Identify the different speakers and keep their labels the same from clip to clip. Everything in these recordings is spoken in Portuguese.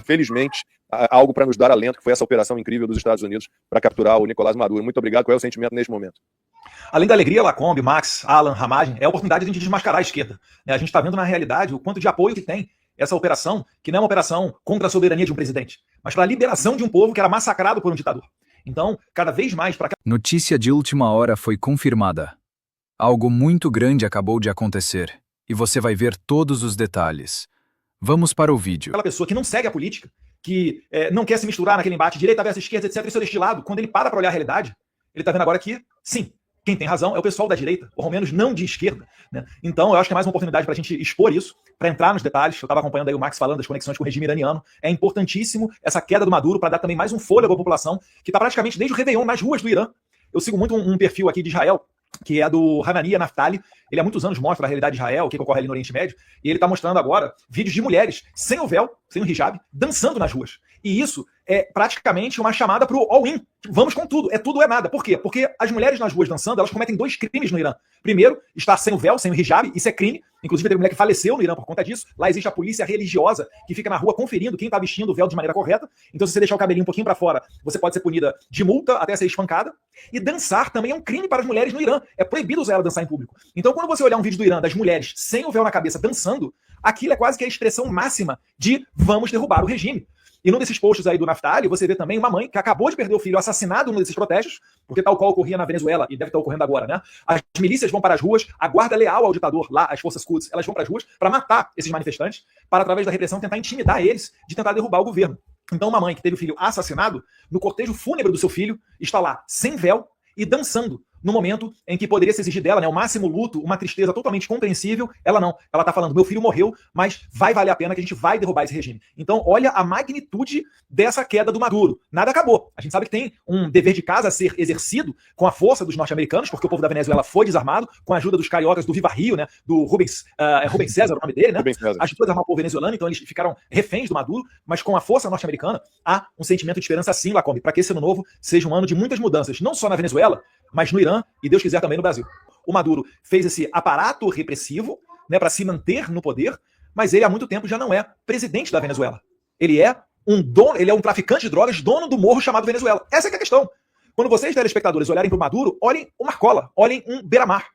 Speaker 1: felizmente, algo para nos dar alento, que foi essa operação incrível dos Estados Unidos para capturar o Nicolás Maduro. Muito obrigado. Qual é o sentimento neste momento?
Speaker 2: Além da alegria, Lacombe, Max, Alan, Ramagem, é a oportunidade de a gente desmascarar a esquerda. A gente está vendo na realidade o quanto de apoio que tem essa operação, que não é uma operação contra a soberania de um presidente, mas para a liberação de um povo que era massacrado por um ditador. Então, cada vez mais para...
Speaker 3: Notícia de última hora foi confirmada. Algo muito grande acabou de acontecer, e você vai ver todos os detalhes. Vamos para o vídeo.
Speaker 2: Aquela pessoa que não segue a política, que não quer se misturar naquele embate direita versus esquerda, etc., isso é destilado. Quando ele para olhar a realidade, ele está vendo agora que, sim, quem tem razão é o pessoal da direita, ou ao menos não de esquerda, né? Então, eu acho que é mais uma oportunidade para a gente expor isso, para entrar nos detalhes. Eu estava acompanhando aí o Max falando das conexões com o regime iraniano. É importantíssimo essa queda do Maduro para dar também mais um fôlego à população, que está praticamente desde o Réveillon nas ruas do Irã. Eu sigo muito um perfil aqui de Israel, que é do Hanania Naftali. Ele há muitos anos mostra a realidade de Israel, o que ocorre ali no Oriente Médio, e ele está mostrando agora vídeos de mulheres sem o véu, sem o hijab, dançando nas ruas. E isso é praticamente uma chamada para o all-in. Vamos com tudo, é tudo ou é nada. Por quê? Porque as mulheres nas ruas dançando, elas cometem 2 crimes no Irã. Primeiro, estar sem o véu, sem o hijab, isso é crime. Inclusive, teve mulher que faleceu no Irã por conta disso. Lá existe a polícia religiosa que fica na rua conferindo quem está vestindo o véu de maneira correta. Então, se você deixar o cabelinho um pouquinho para fora, você pode ser punida de multa até ser espancada. E dançar também é um crime para as mulheres no Irã. É proibido usar ela dançar em público. Então, quando você olhar um vídeo do Irã das mulheres sem o véu na cabeça dançando, aquilo é quase que a expressão máxima de vamos derrubar o regime. E num desses posts aí do Naftali, você vê também uma mãe que acabou de perder o filho assassinado num desses protestos, porque tal qual ocorria na Venezuela, e deve estar ocorrendo agora, né? As milícias vão para as ruas, a guarda leal ao ditador, lá, as forças Quds, elas vão para as ruas para matar esses manifestantes, para, através da repressão, tentar intimidar eles, de tentar derrubar o governo. Então, uma mãe que teve o filho assassinado, no cortejo fúnebre do seu filho, está lá, sem véu e dançando, no momento em que poderia se exigir dela, né, o máximo luto, uma tristeza totalmente compreensível, ela não. Ela está falando, meu filho morreu, mas vai valer a pena que a gente vai derrubar esse regime. Então, olha a magnitude dessa queda do Maduro. Nada acabou. A gente sabe que tem um dever de casa a ser exercido com a força dos norte-americanos, porque o povo da Venezuela foi desarmado, com a ajuda dos cariocas do Viva Rio, né, do Rubens César, o nome dele, né? Ajudou a desarmar o povo venezuelano, então eles ficaram reféns do Maduro, mas com a força norte-americana há um sentimento de esperança sim, Lacombe, para que esse ano novo seja um ano de muitas mudanças, não só na Venezuela, mas no Irã e, Deus quiser, também no Brasil. O Maduro fez esse aparato repressivo, né, para se manter no poder, mas ele há muito tempo já não é presidente da Venezuela. Ele é um dono, ele é um traficante de drogas, dono do morro chamado Venezuela. Essa é que é a questão. Quando vocês, telespectadores, olharem para o Maduro, olhem o Marcola, olhem um beira-mar.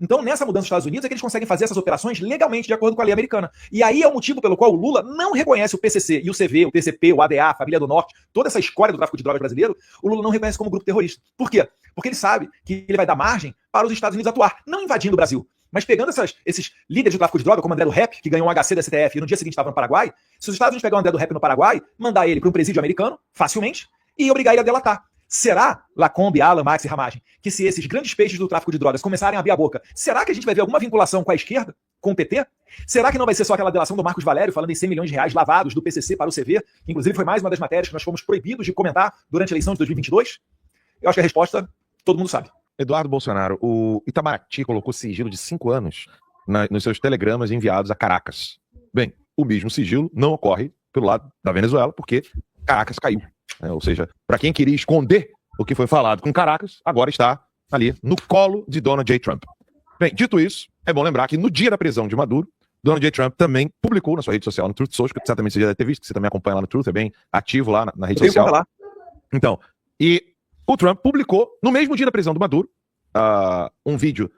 Speaker 2: Então, nessa mudança dos Estados Unidos, é que eles conseguem fazer essas operações legalmente, de acordo com a lei americana. E aí é o motivo pelo qual o Lula não reconhece o PCC e o CV, o TCP, o ADA, a Família do Norte, toda essa escória do tráfico de drogas brasileiro, o Lula não reconhece como grupo terrorista. Por quê? Porque ele sabe que ele vai dar margem para os Estados Unidos atuar, não invadindo o Brasil, mas pegando esses líderes do tráfico de droga, como o André do Rep, que ganhou um HC da STF e no dia seguinte estava no Paraguai, se os Estados Unidos pegar o André do Rep no Paraguai, mandar ele para um presídio americano, facilmente, e obrigar ele a delatar. Será, Lacombe, Alan, Max e Ramagem, que se esses grandes peixes do tráfico de drogas começarem a abrir a boca, será que a gente vai ver alguma vinculação com a esquerda, com o PT? Será que não vai ser só aquela delação do Marcos Valério falando em 100 milhões de reais lavados do PCC para o CV, que inclusive foi mais uma das matérias que nós fomos proibidos de comentar durante a eleição de 2022? Eu acho que a resposta todo mundo sabe.
Speaker 4: Eduardo Bolsonaro, o Itamaraty colocou sigilo de 5 anos nos seus telegramas enviados a Caracas. Bem, o mesmo sigilo não ocorre pelo lado da Venezuela, porque Caracas caiu. Ou seja, para quem queria esconder o que foi falado com Caracas, agora está ali no colo de Donald J. Trump. Bem, dito isso, é bom lembrar que no dia da prisão de Maduro, Donald J. Trump também publicou na sua rede social, no Truth Social, que certamente você já deve ter visto, que você também acompanha lá no Truth, é bem ativo lá na rede social. Lá. Então, e o Trump publicou, no mesmo dia da prisão do Maduro, um vídeo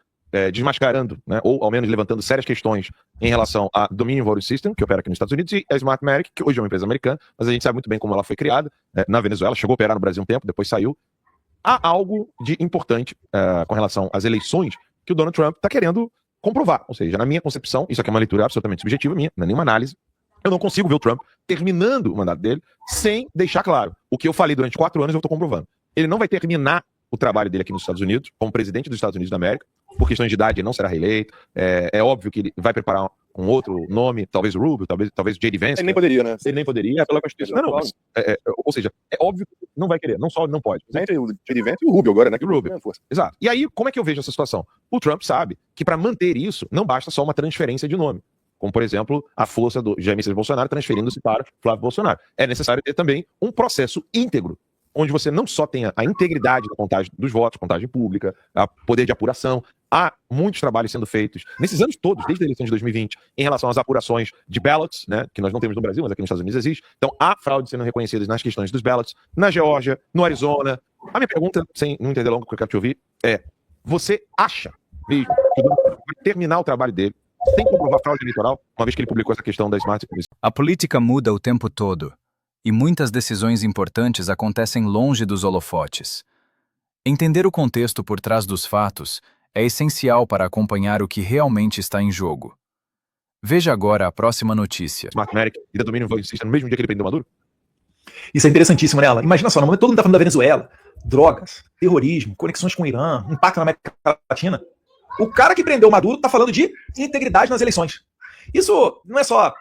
Speaker 4: desmascarando, né, ou ao menos levantando sérias questões em relação à Dominion Voting System, que opera aqui nos Estados Unidos, e a Smartmatic, que hoje é uma empresa americana, mas a gente sabe muito bem como ela foi criada na Venezuela, chegou a operar no Brasil um tempo, depois saiu. Há algo de importante com relação às eleições que o Donald Trump está querendo comprovar. Ou seja, na minha concepção, isso aqui é uma leitura absolutamente subjetiva minha, não é nenhuma análise, eu não consigo ver o Trump terminando o mandato dele sem deixar claro o que eu falei durante 4 anos, eu estou comprovando. Ele não vai terminar o trabalho dele aqui nos Estados Unidos, como presidente dos Estados Unidos da América. Por questões de idade, ele não será reeleito. É óbvio que ele vai preparar um outro nome, talvez o Rubio, talvez o J.D. Vance.
Speaker 1: Ele nem poderia, né?
Speaker 4: Ele nem poderia, é pela Constituição. Não, mas, ou seja, é óbvio que não vai querer, não só não pode.
Speaker 1: Entre o J.D. Vance e o Rubio agora, né?
Speaker 4: Que o Rubio. Exato. E aí, como é que eu vejo essa situação? O Trump sabe que para manter isso, não basta só uma transferência de nome. Como, por exemplo, a força do Jair Messias Bolsonaro transferindo-se para Flávio Bolsonaro. É necessário ter também um processo íntegro onde você não só tem a integridade da contagem dos votos, contagem pública, a poder de apuração, há muitos trabalhos sendo feitos nesses anos todos, desde a eleição de 2020, em relação às apurações de ballots, né, que nós não temos no Brasil, mas aqui nos Estados Unidos existe. Então, há fraudes sendo reconhecidas nas questões dos ballots, na Geórgia, no Arizona. A minha pergunta, sem não entender longo, que eu quero te ouvir, é: você acha mesmo que vai terminar o trabalho dele sem comprovar fraude eleitoral, uma vez que ele publicou essa questão da Smart Commission?
Speaker 3: A política muda o tempo todo, e muitas decisões importantes acontecem longe dos holofotes. Entender o contexto por trás dos fatos é essencial para acompanhar o que realmente está em jogo. Veja agora a próxima notícia.
Speaker 4: Smart America e da domínio vancista no mesmo dia que ele prendeu Maduro?
Speaker 2: Isso é interessantíssimo, né, Alan? Imagina só, no momento todo mundo tá falando da Venezuela, drogas, terrorismo, conexões com o Irã, impacto na América Latina. O cara que prendeu o Maduro tá falando de integridade nas eleições. Isso não é só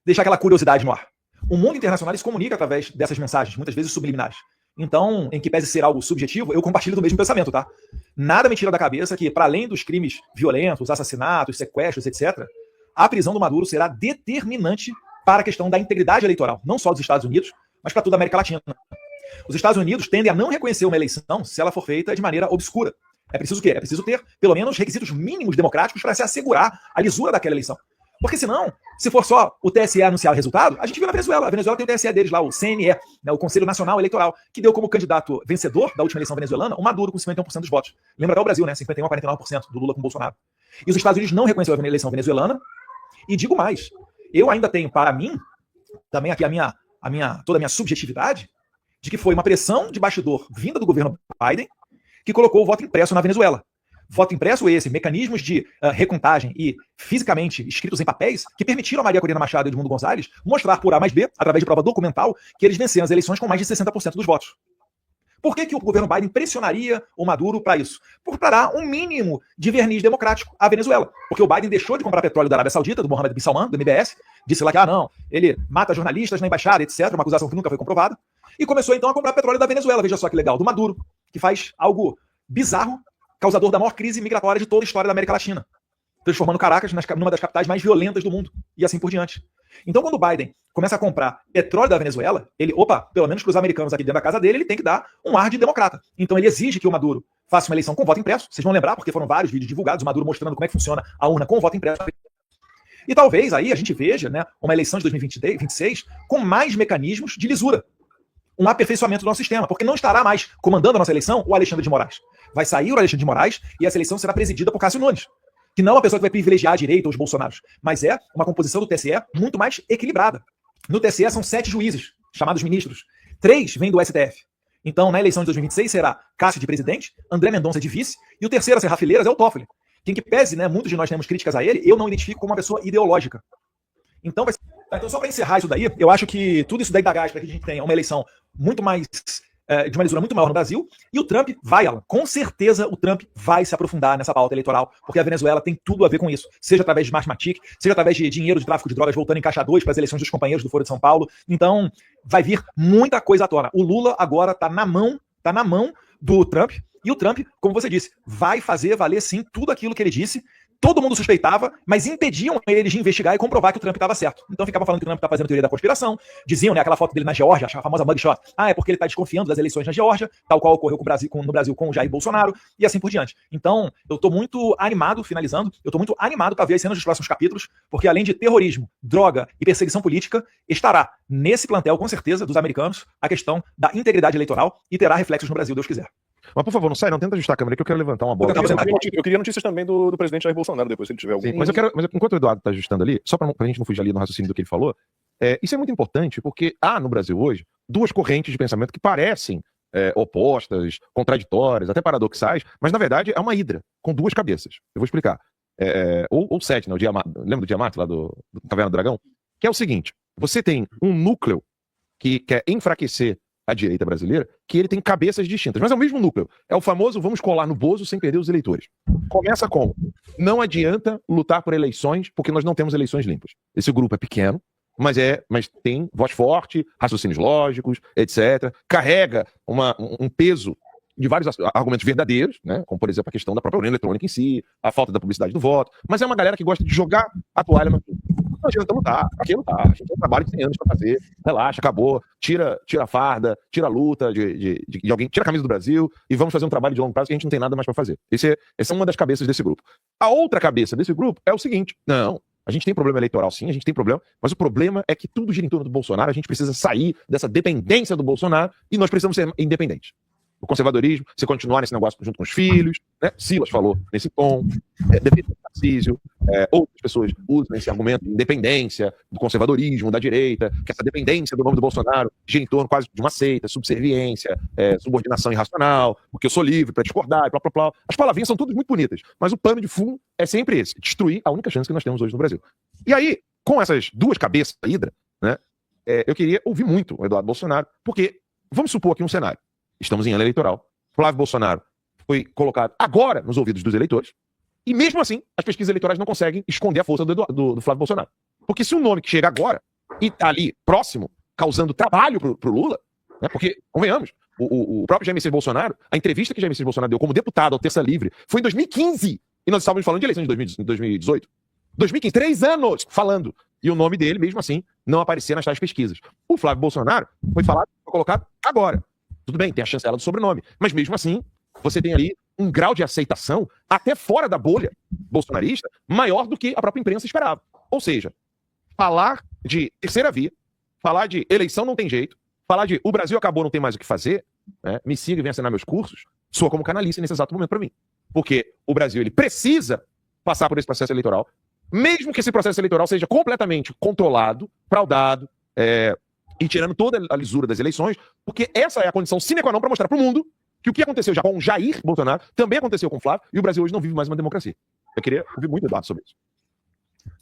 Speaker 2: deixar aquela curiosidade no ar. O mundo internacional se comunica através dessas mensagens, muitas vezes subliminares. Então, em que pese ser algo subjetivo, eu compartilho do mesmo pensamento, tá? Nada me tira da cabeça que, para além dos crimes violentos, assassinatos, sequestros, etc., a prisão do Maduro será determinante para a questão da integridade eleitoral, não só dos Estados Unidos, mas para toda a América Latina. Os Estados Unidos tendem a não reconhecer uma eleição se ela for feita de maneira obscura. É preciso o quê? É preciso ter, pelo menos, requisitos mínimos democráticos para se assegurar a lisura daquela eleição. Porque senão, se for só o TSE anunciar o resultado, a gente viu na Venezuela. A Venezuela tem o TSE deles lá, o CNE, né, o Conselho Nacional Eleitoral, que deu como candidato vencedor da última eleição venezuelana o Maduro com 51% dos votos. Lembra até o Brasil, né? 51% a 49% do Lula com o Bolsonaro. E os Estados Unidos não reconheceram a eleição venezuelana. E digo mais, eu ainda tenho para mim, também aqui toda a minha subjetividade, de que foi uma pressão de bastidor vinda do governo Biden que colocou o voto impresso na Venezuela. Voto impresso esse, mecanismos de recontagem e fisicamente escritos em papéis que permitiram a Maria Corina Machado e Edmundo Gonzalez mostrar por A mais B, através de prova documental, que eles venceram as eleições com mais de 60% dos votos. Por que o governo Biden pressionaria o Maduro para isso? Para dar um mínimo de verniz democrático à Venezuela. Porque o Biden deixou de comprar petróleo da Arábia Saudita, do Mohammed bin Salman, do MBS, disse lá que, não, ele mata jornalistas na embaixada, etc., uma acusação que nunca foi comprovada, e começou então a comprar petróleo da Venezuela, veja só que legal, do Maduro, que faz algo bizarro, causador da maior crise migratória de toda a história da América Latina, transformando Caracas numa das capitais mais violentas do mundo, e assim por diante. Então, quando o Biden começa a comprar petróleo da Venezuela, ele, pelo menos para os americanos aqui dentro da casa dele, ele tem que dar um ar de democrata. Então, ele exige que o Maduro faça uma eleição com voto impresso. Vocês vão lembrar, porque foram vários vídeos divulgados, o Maduro mostrando como é que funciona a urna com voto impresso. E talvez aí a gente veja, né, uma eleição de 2026 com mais mecanismos de lisura. Um aperfeiçoamento do nosso sistema, porque não estará mais comandando a nossa eleição o Alexandre de Moraes. Vai sair o Alexandre de Moraes e essa eleição será presidida por Cássio Nunes, que não é uma pessoa que vai privilegiar a direita ou os bolsonaros, mas é uma composição do TSE muito mais equilibrada. No TSE são 7 juízes, chamados ministros. 3 vêm do STF. Então, na eleição de 2026 será Cássio de presidente, André Mendonça de vice, e o terceiro a ser Fileiras é o Toffoli. Quem que pese, né, muitos de nós temos críticas a ele, eu não identifico como uma pessoa ideológica. Então, então só para encerrar isso daí, eu acho que tudo isso daí dá gás para que a gente tenha uma eleição muito mais de uma lisura muito maior no Brasil, e o Trump vai, Alan, com certeza o Trump vai se aprofundar nessa pauta eleitoral, porque a Venezuela tem tudo a ver com isso, seja através de Smartmatic, seja através de dinheiro de tráfico de drogas voltando em caixa 2 para as eleições dos companheiros do Foro de São Paulo. Então, vai vir muita coisa à tona. O Lula agora tá na mão do Trump, e o Trump, como você disse, vai fazer valer sim tudo aquilo que ele disse. Todo mundo suspeitava, mas impediam eles de investigar e comprovar que o Trump estava certo. Então ficavam falando que o Trump está fazendo teoria da conspiração, diziam, né, aquela foto dele na Geórgia, a famosa mugshot, é porque ele está desconfiando das eleições na Geórgia, tal qual ocorreu no Brasil com o Jair Bolsonaro, e assim por diante. Então, eu estou muito animado, finalizando, eu estou muito animado para ver as cenas dos próximos capítulos, porque além de terrorismo, droga e perseguição política, estará nesse plantel, com certeza, dos americanos, a questão da integridade eleitoral e terá reflexos no Brasil, Deus quiser.
Speaker 4: Mas, por favor, não sai, não tenta ajustar a câmera que eu quero levantar uma bola.
Speaker 1: Eu queria notícias também do presidente Jair Bolsonaro, depois, se ele tiver algum.
Speaker 4: Sim, mas enquanto o Eduardo está ajustando ali, só pra gente não fugir ali no raciocínio do que ele falou, isso é muito importante, porque há no Brasil hoje 2 correntes de pensamento que parecem opostas, contraditórias, até paradoxais, mas na verdade é uma hidra, com 2 cabeças. Eu vou explicar. Ou 7, né? Lembra do Diamante lá do Caverna do Dragão? Que é o seguinte: você tem um núcleo que quer enfraquecer a direita brasileira, que ele tem cabeças distintas, mas é o mesmo núcleo. É o famoso vamos colar no Bozo sem perder os eleitores. Começa como? Não adianta lutar por eleições, porque nós não temos eleições limpas. Esse grupo é pequeno, mas tem voz forte, raciocínios lógicos, etc. Carrega um peso de vários argumentos verdadeiros, né? Como, por exemplo, a questão da própria urna eletrônica em si, a falta da publicidade do voto, mas é uma galera que gosta de jogar a toalha no... Não adianta lutar, pra que lutar? A gente tem um trabalho de 100 anos pra fazer, relaxa, acabou, tira a farda, tira a luta de alguém, tira a camisa do Brasil e vamos fazer um trabalho de longo prazo que a gente não tem nada mais pra fazer. Essa é uma das cabeças desse grupo. A outra cabeça desse grupo é o seguinte, não, a gente tem problema eleitoral sim, a gente tem problema, mas o problema é que tudo gira em torno do Bolsonaro, a gente precisa sair dessa dependência do Bolsonaro e nós precisamos ser independentes. O conservadorismo, você continuar nesse negócio junto com os filhos, né? Silas falou nesse tom, defesa do Tarcísio, outras pessoas usam esse argumento de independência, do conservadorismo, da direita, que essa dependência do nome do Bolsonaro gira em torno quase de uma seita, subserviência, subordinação irracional, porque eu sou livre para discordar, e blá, blá, blá. As palavrinhas são todas muito bonitas, mas o pano de fundo é sempre esse, destruir a única chance que nós temos hoje no Brasil. E aí, com essas duas cabeças da hidra, né, eu queria ouvir muito o Eduardo Bolsonaro, porque, vamos supor aqui um cenário, estamos em ano eleitoral, Flávio Bolsonaro foi colocado agora nos ouvidos dos eleitores, e mesmo assim, as pesquisas eleitorais não conseguem esconder a força do Flávio Bolsonaro. Porque se um nome que chega agora e está ali próximo, causando trabalho pro Lula, né, porque, convenhamos, o próprio Jair Messias Bolsonaro, a entrevista que Jair Messias Bolsonaro deu como deputado ao Terça Livre foi em 2015, e nós estávamos falando de eleições de 2018. 2015, 3 anos falando. E o nome dele, mesmo assim, não aparecia nas tais pesquisas. O Flávio Bolsonaro foi colocado agora. Tudo bem, tem a chancela do sobrenome. Mas mesmo assim, você tem ali um grau de aceitação, até fora da bolha bolsonarista, maior do que a própria imprensa esperava. Ou seja, falar de terceira via, falar de eleição não tem jeito, falar de o Brasil acabou, não tem mais o que fazer, né? Me siga e venha assinar meus cursos, soa como canalice nesse exato momento para mim. Porque o Brasil ele precisa passar por esse processo eleitoral, mesmo que esse processo eleitoral seja completamente controlado, fraudado, e tirando toda a lisura das eleições, porque essa é a condição sine qua non para mostrar para o mundo que o que aconteceu já com Jair Bolsonaro também aconteceu com o Flávio, e o Brasil hoje não vive mais uma democracia. Eu queria ouvir muito Eduardo sobre isso.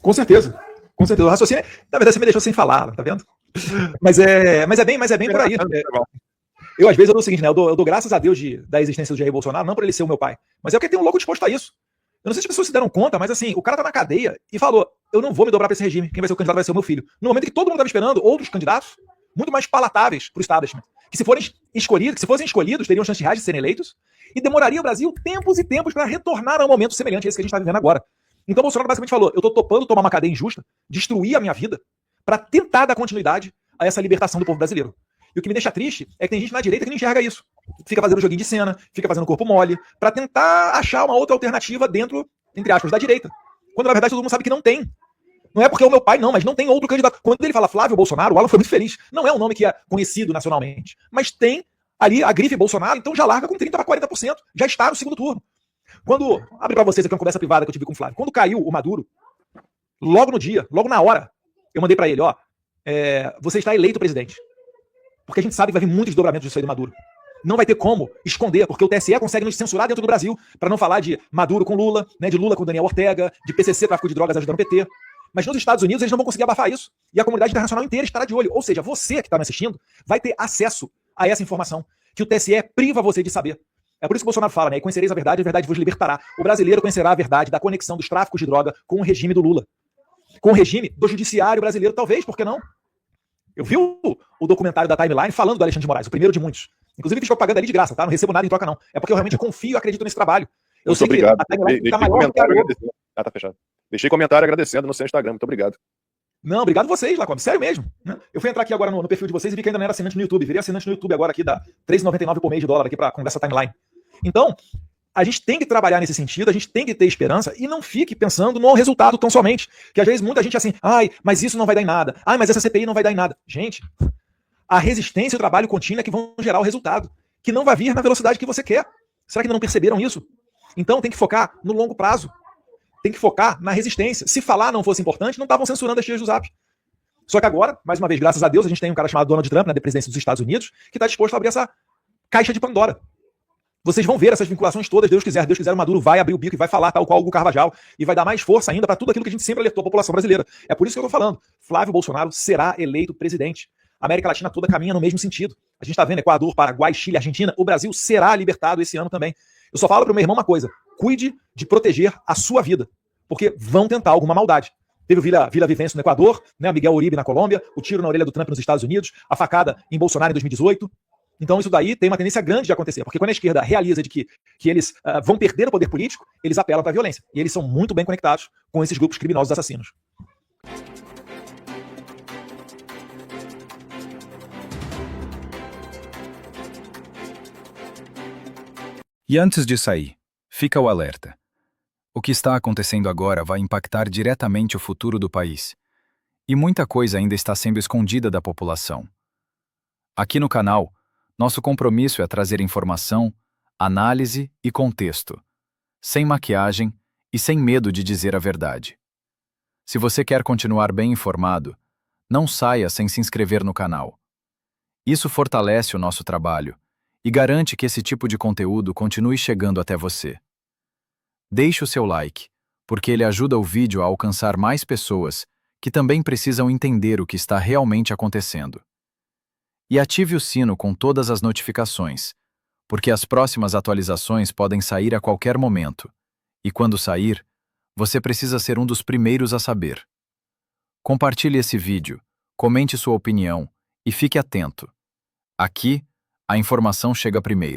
Speaker 2: Com certeza. Com certeza. O raciocínio, na verdade, você me deixou sem falar, tá vendo? Mas é bem por aí. Eu, às vezes, eu dou o seguinte, né? Eu dou graças a Deus da existência do Jair Bolsonaro, não por ele ser o meu pai, mas é porque tem um louco disposto a isso. Eu não sei se as pessoas se deram conta, mas assim, o cara tá na cadeia e falou, eu não vou me dobrar pra esse regime, quem vai ser o candidato vai ser o meu filho. No momento que todo mundo estava esperando outros candidatos, muito mais palatáveis pro establishment, que se fossem escolhidos, teriam chances reais de serem eleitos, e demoraria o Brasil tempos e tempos para retornar a um momento semelhante a esse que a gente está vivendo agora. Então o Bolsonaro basicamente falou, eu tô topando tomar uma cadeia injusta, destruir a minha vida, para tentar dar continuidade a essa libertação do povo brasileiro. E o que me deixa triste é que tem gente na direita que não enxerga isso. Fica fazendo joguinho de cena, fica fazendo corpo mole, para tentar achar uma outra alternativa dentro, entre aspas, da direita. Quando na verdade todo mundo sabe que não tem. Não é porque é o meu pai, não, mas não tem outro candidato. Quando ele fala Flávio Bolsonaro, o Alan foi muito feliz. Não é um nome que é conhecido nacionalmente, mas tem ali a grife Bolsonaro, então já larga com 30% para 40%. Já está no segundo turno. Quando, abre para vocês aqui uma conversa privada que eu tive com o Flávio, quando caiu o Maduro, logo no dia, logo na hora, eu mandei para ele, você está eleito presidente. Porque a gente sabe que vai vir muitos desdobramentos disso aí do Maduro. Não vai ter como esconder, porque o TSE consegue nos censurar dentro do Brasil, para não falar de Maduro com Lula, né, de Lula com Daniel Ortega, de PCC, tráfico de drogas ajudando o PT. Mas nos Estados Unidos eles não vão conseguir abafar isso. E a comunidade internacional inteira estará de olho. Ou seja, você que está me assistindo vai ter acesso a essa informação que o TSE priva você de saber. É por isso que o Bolsonaro fala, né? E conhecereis a verdade vos libertará. O brasileiro conhecerá a verdade da conexão dos tráficos de droga com o regime do Lula. Com o regime do judiciário brasileiro, talvez, por que não? Eu vi o documentário da Timeline falando do Alexandre de Moraes, o primeiro de muitos. Inclusive fiz propaganda ali de graça, tá? Não recebo nada em troca, não. É porque eu realmente confio e acredito nesse trabalho. Eu
Speaker 1: Muito
Speaker 2: sei
Speaker 1: obrigado.
Speaker 2: que a Timeline tá maior que a Globo.
Speaker 1: Tá fechado. Deixei comentário agradecendo no seu Instagram. Muito obrigado.
Speaker 2: Não, obrigado vocês, Lacombe. Sério mesmo. Né? Eu fui entrar aqui agora no perfil de vocês e vi que ainda não era assinante no YouTube. Virei assinante no YouTube agora aqui, dá R$3,99 por mês de dólar aqui pra Conversa Timeline. Então, a gente tem que trabalhar nesse sentido, a gente tem que ter esperança e não fique pensando no resultado tão somente. Que às vezes muita gente é assim, mas isso não vai dar em nada. Mas essa CPI não vai dar em nada. Gente, a resistência e o trabalho contínuo é que vão gerar o resultado, que não vai vir na velocidade que você quer. Será que ainda não perceberam isso? Então tem que focar no longo prazo. Tem que focar na resistência. Se falar não fosse importante, não estavam censurando as tias do Zap. Só que agora, mais uma vez, graças a Deus, a gente tem um cara chamado Donald Trump, da presidência dos Estados Unidos, que está disposto a abrir essa caixa de Pandora. Vocês vão ver essas vinculações todas, Deus quiser, o Maduro vai abrir o bico e vai falar tal qual o Hugo Carvajal e vai dar mais força ainda para tudo aquilo que a gente sempre alertou a população brasileira. É por isso que eu estou falando. Flávio Bolsonaro será eleito presidente. A América Latina toda caminha no mesmo sentido. A gente está vendo Equador, Paraguai, Chile, Argentina. O Brasil será libertado esse ano também. Eu só falo para o meu irmão uma coisa. Cuide de proteger a sua vida. Porque vão tentar alguma maldade. Teve o Vila Vicencio no Equador, né, o Miguel Uribe na Colômbia, o tiro na orelha do Trump nos Estados Unidos, a facada em Bolsonaro em 2018. Então isso daí tem uma tendência grande de acontecer. Porque quando a esquerda realiza de que eles vão perder o poder político, eles apelam para a violência. E eles são muito bem conectados com esses grupos criminosos assassinos.
Speaker 3: E antes de sair, fica o alerta. O que está acontecendo agora vai impactar diretamente o futuro do país. E muita coisa ainda está sendo escondida da população. Aqui no canal, nosso compromisso é trazer informação, análise e contexto, sem maquiagem e sem medo de dizer a verdade. Se você quer continuar bem informado, não saia sem se inscrever no canal. Isso fortalece o nosso trabalho e garante que esse tipo de conteúdo continue chegando até você. Deixe o seu like, porque ele ajuda o vídeo a alcançar mais pessoas que também precisam entender o que está realmente acontecendo. E ative o sino com todas as notificações, porque as próximas atualizações podem sair a qualquer momento. E quando sair, você precisa ser um dos primeiros a saber. Compartilhe esse vídeo, comente sua opinião e fique atento. Aqui, a informação chega primeiro.